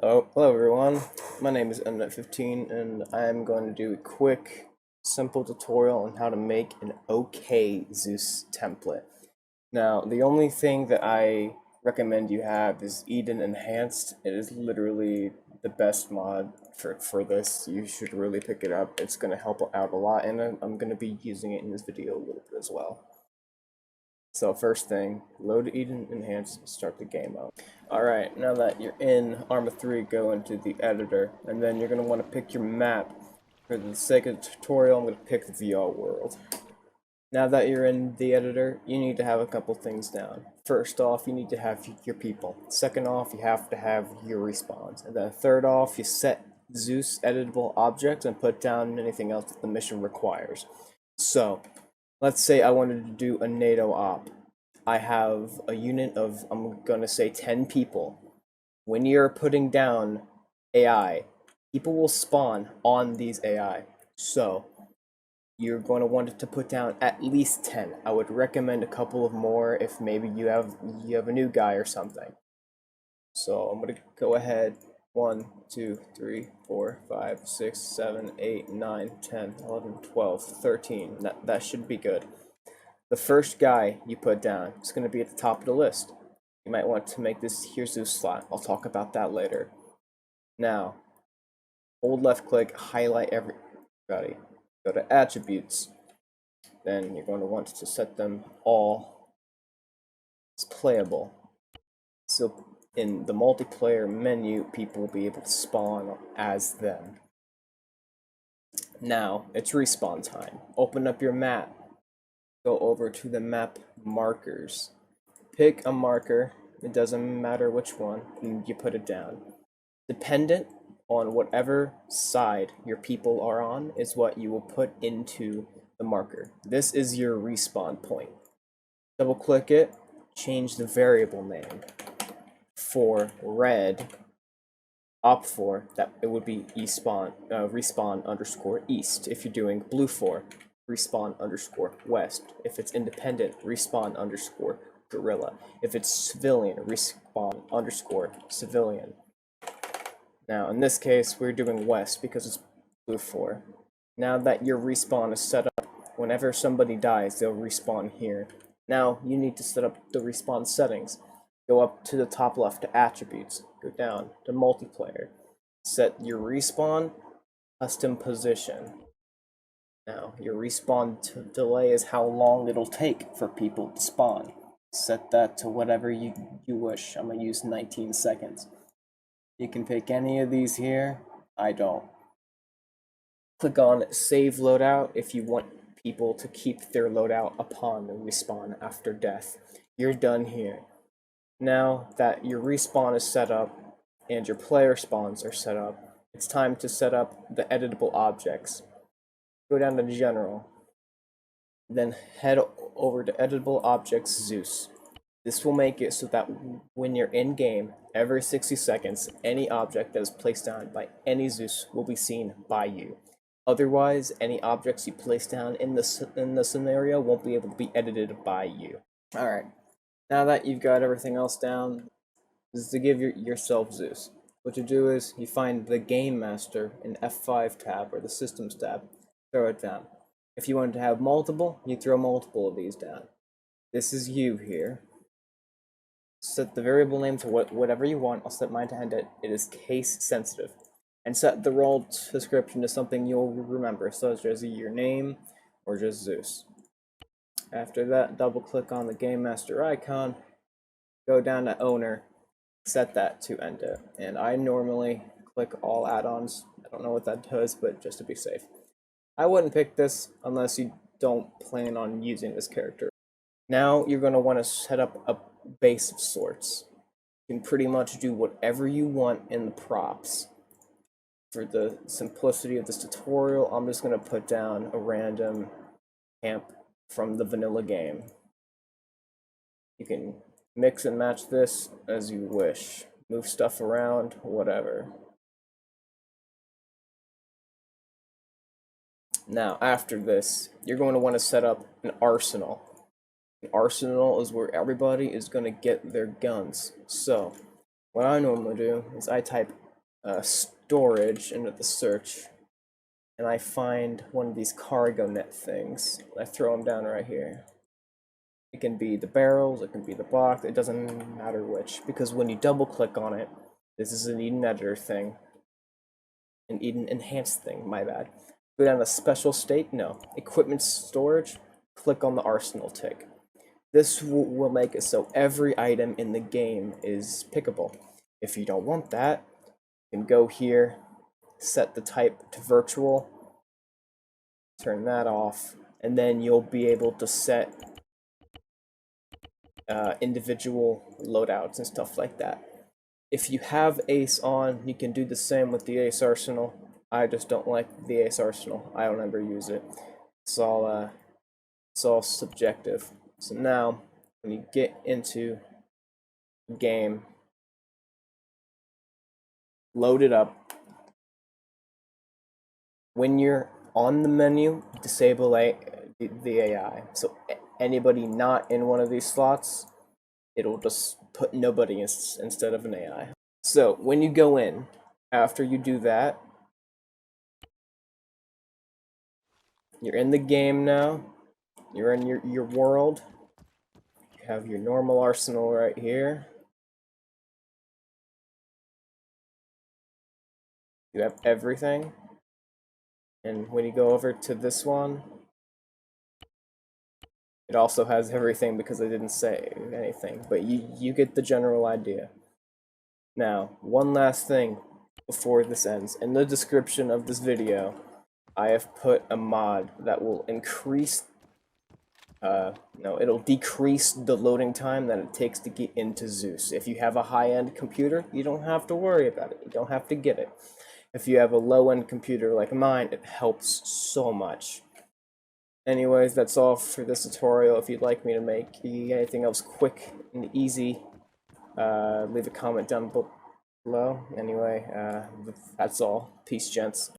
Hello everyone, my name is Mnet15 and I am going to do a quick, simple tutorial on how to make an OK Zeus template. Now, the only thing that I recommend you have is Eden Enhanced. It is literally the best mod for this. You should really pick it up. It's going to help out a lot, and I'm going to be using it in this video a little bit as well. So first thing, load Eden Enhanced, start the game up. Alright, now that you're in Arma 3, go into the editor, and then you're going to want to pick your map. For the sake of the tutorial, I'm going to pick the VR world. Now that you're in the editor, you need to have a couple things down. First off, you need to have your people. Second off, you have to have your respawns. And then third off, you set Zeus editable objects and put down anything else that the mission requires. So, let's say I wanted to do a NATO op. I have a unit of, I'm gonna say 10 people. When you're putting down AI, people will spawn on these AI. So, you're going to want to put down at least 10. I would recommend a couple of more if maybe you have a new guy or something. So I'm going to go ahead. 1, 2, 3, 4, 5, 6, 7, 8, 9, 10, 11, 12, 13. That should be good. The first guy you put down is going to be at the top of the list. You might want to make this here Zeus slot. I'll talk about that later. Now, hold left click, highlight everybody. Go to attributes. Then you're going to want to set them all as playable. So in the multiplayer menu, people will be able to spawn as them. Now, it's respawn time. Open up your map. Go over to the map markers. Pick a marker. It doesn't matter which one. And you put it down. Dependent on whatever side your people are on is what you will put into the marker. This is your respawn point. Double click it, change the variable name. For red, OPFOR, that it would be respawn underscore east. If you're doing BLUFOR, respawn underscore west. If it's independent, respawn underscore guerrilla. If it's civilian, respawn underscore civilian. Now, in this case, we're doing west because it's BLUFOR. Now that your respawn is set up, whenever somebody dies, they'll respawn here. Now, you need to set up the respawn settings. Go up to the top left to attributes. Go down to multiplayer. Set your respawn custom position. Now, your respawn delay is how long it'll take for people to spawn. Set that to whatever you wish. I'm going to use 19 seconds. You can pick any of these here. I don't. Click on Save Loadout if you want people to keep their loadout upon the respawn after death. You're done here. Now that your respawn is set up and your player spawns are set up, it's time to set up the editable objects. Go down to General, then head over to Editable Objects Zeus. This will make it so that when you're in game, every 60 seconds, any object that is placed down by any Zeus will be seen by you. Otherwise, any objects you place down in the scenario won't be able to be edited by you. Alright, now that you've got everything else down, this is to give yourself Zeus. What you do is you find the Game Master in F5 tab or the Systems tab, throw it down. If you want to have multiple, you throw multiple of these down. This is you here. Set the variable name to whatever you want. I'll set mine to end it. It is case sensitive. And set the role description to something you'll remember, such as your name or just Zeus. After that, double click on the Game Master icon, go down to Owner, set that to end it. And I normally click all add-ons. I don't know what that does, but just to be safe. I wouldn't pick this unless you don't plan on using this character. Now you're going to want to set up a base of sorts. You can pretty much do whatever you want in the props. For the simplicity of this tutorial, I'm just going to put down a random camp from the vanilla game. You can mix and match this as you wish. Move stuff around, whatever. Now, after this, you're going to want to set up an arsenal. An arsenal is where everybody is going to get their guns. So, what I normally do is I type storage into the search, and I find one of these cargo net things. I throw them down right here. It can be the barrels, it can be the box, it doesn't matter which, because when you double click on it, this is an Eden editor thing, an Eden enhanced thing, my bad. Go down to special state, no. Equipment storage, click on the arsenal tick. This will make it so every item in the game is pickable. If you don't want that, you can go here, set the type to virtual, turn that off, and then you'll be able to set individual loadouts and stuff like that. If you have Ace on, you can do the same with the Ace Arsenal. I just don't like the Ace Arsenal. I don't ever use it. It's all subjective. So now, when you get into the game, load it up. When you're on the menu, disable the AI. So anybody not in one of these slots, it'll just put nobody instead of an AI. So when you go in, after you do that, you're in the game now. You're in your world. You have your normal arsenal right here. You have everything. And when you go over to this one, it also has everything because I didn't say anything, but you get the general idea. Now, one last thing before this ends. In the description of this video, I have put a mod that will increase, it'll decrease the loading time that it takes to get into Zeus. If you have a high-end computer, you don't have to worry about it. You don't have to get it. If you have a low-end computer like mine, it helps so much. Anyways, that's all for this tutorial. If you'd like me to make anything else quick and easy, leave a comment down below. Anyway, that's all. Peace, gents.